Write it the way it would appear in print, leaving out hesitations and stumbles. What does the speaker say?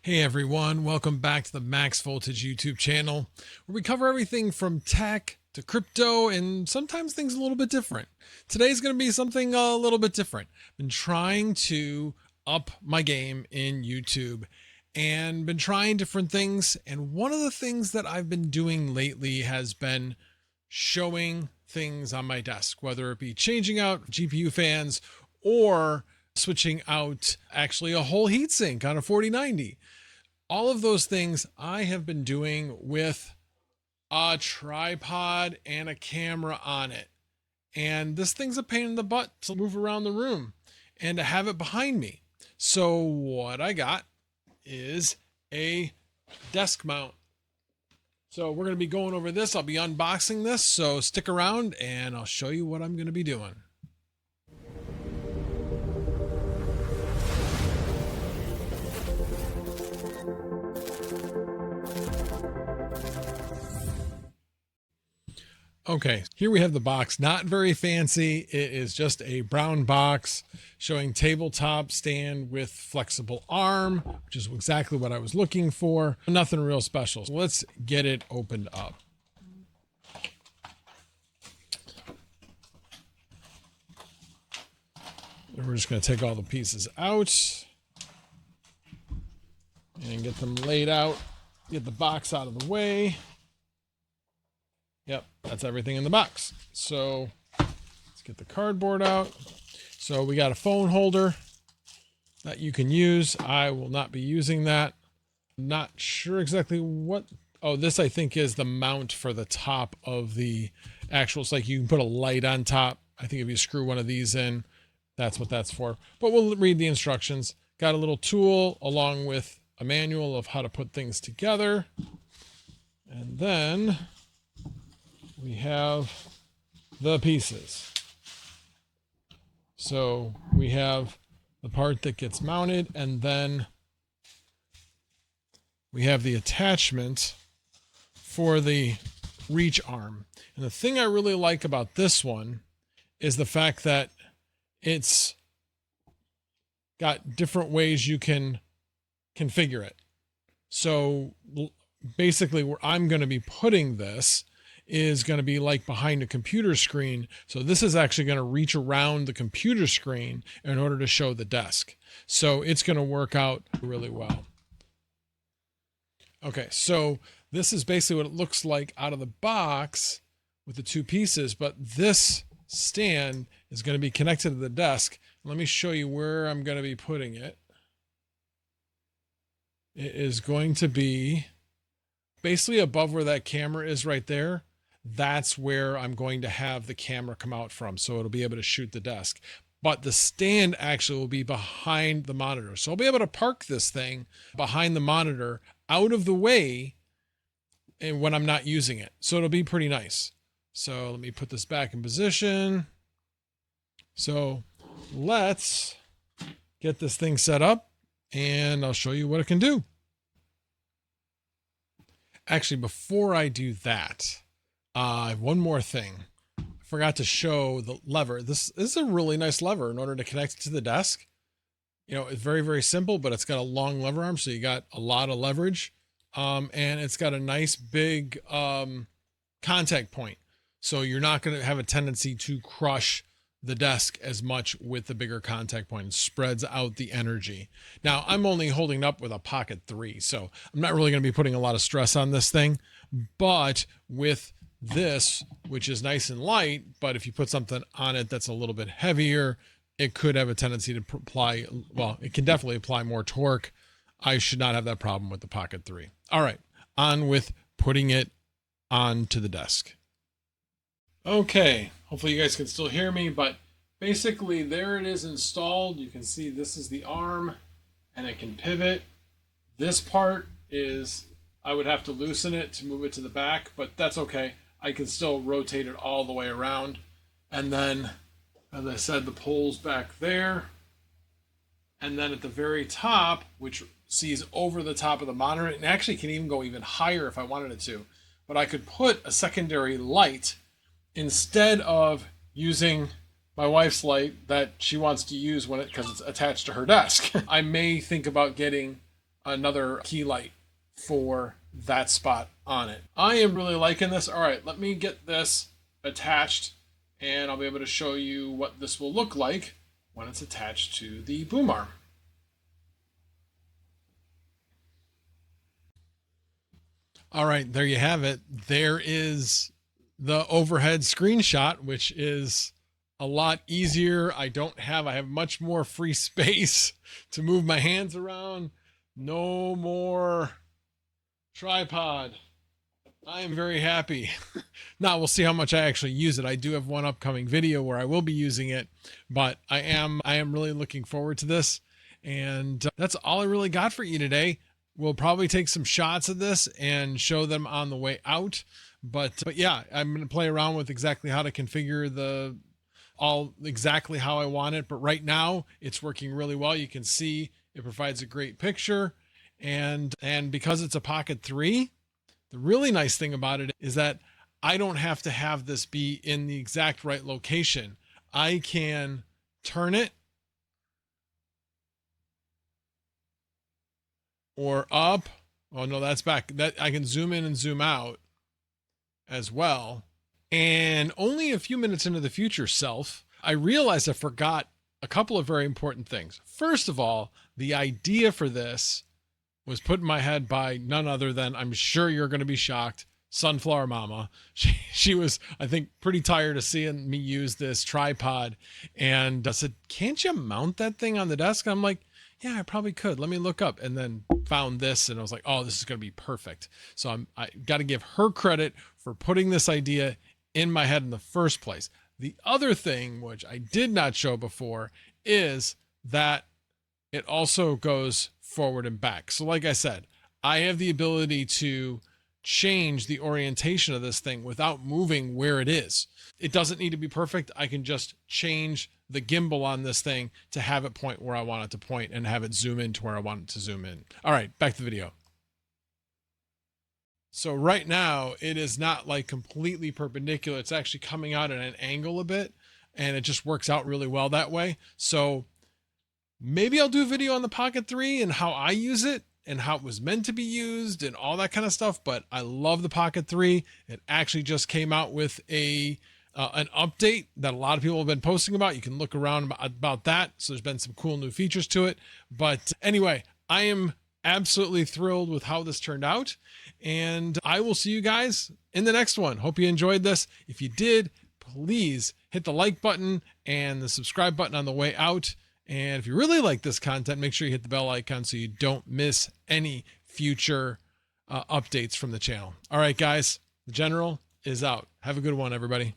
Hey everyone, welcome back to the Max Voltage YouTube channel, where we cover everything from tech to crypto and sometimes things a little bit different. Today's going to be something a little bit different. I've been trying to up my game in YouTube and been trying different things, and one of the things that I've been doing lately has been showing things on my desk, whether it be changing out GPU fans or switching out actually a whole heatsink on a 4090. All of those things I have been doing with a tripod and a camera on it. And this thing's a pain in the butt to move around the room and to have it behind me. So what I got is a desk mount. So we're going to be going over this. I'll be unboxing this. So stick around and I'll show you what I'm going to be doing. Okay, here we have the box. Not very fancy. It is just a brown box showing tabletop stand with flexible arm, which is exactly what I was looking for. Nothing real special. So let's get it opened up. And we're just going to take all the pieces out and get them laid out. Get the box out of the way. Yep, that's everything in the box. So let's get the cardboard out. So we got a phone holder that you can use. I will not be using that. Not sure exactly what. Oh, this I think is the mount for the top of the actual. It's like you can put a light on top. I think if you screw one of these in, that's what that's for. But we'll read the instructions. Got a little tool along with a manual of how to put things together. And then we have the pieces. So we have the part that gets mounted, and then we have the attachment for the reach arm. And the thing I really like about this one is the fact that it's got different ways you can configure it. So basically where I'm going to be putting this is going to be like behind a computer screen. So this is actually going to reach around the computer screen in order to show the desk. So it's going to work out really well. Okay, so this is basically what it looks like out of the box with the two pieces, but this stand is going to be connected to the desk. Let me show you where I'm going to be putting it. It is going to be basically above where that camera is right there. That's where I'm going to have the camera come out from. So it'll be able to shoot the desk. But the stand actually will be behind the monitor. So I'll be able to park this thing behind the monitor out of the way and when I'm not using it. So it'll be pretty nice. So let me put this back in position. So let's get this thing set up and I'll show you what it can do. Actually, before I do that, one more thing. I forgot to show the lever. This is a really nice lever in order to connect it to the desk. You know, it's very, very simple, but it's got a long lever arm, so you got a lot of leverage. And it's got a nice big contact point. So you're not going to have a tendency to crush the desk as much with the bigger contact point. It spreads out the energy. Now, I'm only holding up with a Pocket 3, so I'm not really going to be putting a lot of stress on this thing. But with this, which is nice and light, but if you put something on it that's a little bit heavier, it could have a tendency to apply, well, it can definitely apply more torque. I should not have that problem with the Pocket 3. All right, on with putting it onto the desk. Okay, hopefully you guys can still hear me, but basically there it is installed. You can see this is the arm and it can pivot. This part is, I would have to loosen it to move it to the back, but that's okay. I can still rotate it all the way around. And then, as I said, the pole's back there. And then at the very top, which sees over the top of the monitor, and actually can even go even higher if I wanted it to, but I could put a secondary light instead of using my wife's light that she wants to use when because it's attached to her desk. I may think about getting another key light for that spot on it. I am really liking this. All right, let me get this attached and I'll be able to show you what this will look like when it's attached to the boom arm. All right, there you have it. There is the overhead screenshot, which is a lot easier. I have much more free space to move my hands around. No more tripod. I am very happy. Now we'll see how much I actually use it. I do have one upcoming video where I will be using it, but I am really looking forward to this. And that's all I really got for you today. We'll probably take some shots of this and show them on the way out. But yeah, I'm going to play around with exactly how to configure exactly how I want it. But right now it's working really well. You can see it provides a great picture. And because it's a Pocket 3, the really nice thing about it is that I don't have to have this be in the exact right location. I can turn it or up. Oh no, that's back. That I can zoom in and zoom out as well. And only a few minutes into the future self, I realized I forgot a couple of very important things. First of all, the idea for this was put in my head by none other than, I'm sure you're going to be shocked, Sunflower Mama. She was, I think, pretty tired of seeing me use this tripod, and I said, can't you mount that thing on the desk? I'm like, yeah, I probably could. Let me look up, and then found this, and I was like, oh, this is going to be perfect. So I got to give her credit for putting this idea in my head in the first place. The other thing, which I did not show before, is that it also goes forward and back. So like I said, I have the ability to change the orientation of this thing without moving where it is. It doesn't need to be perfect. I can just change the gimbal on this thing to have it point where I want it to point and have it zoom in to where I want it to zoom in. All right, back to the video. So right now it is not like completely perpendicular. It's actually coming out at an angle a bit, and it just works out really well that way. So maybe I'll do a video on the Pocket 3 and how I use it and how it was meant to be used and all that kind of stuff. But I love the Pocket 3. It actually just came out with an update that a lot of people have been posting about. You can look around about that. So there's been some cool new features to it. But anyway, I am absolutely thrilled with how this turned out. And I will see you guys in the next one. Hope you enjoyed this. If you did, please hit the like button and the subscribe button on the way out. And if you really like this content, make sure you hit the bell icon so you don't miss any future updates from the channel. All right, guys, the General is out. Have a good one, everybody.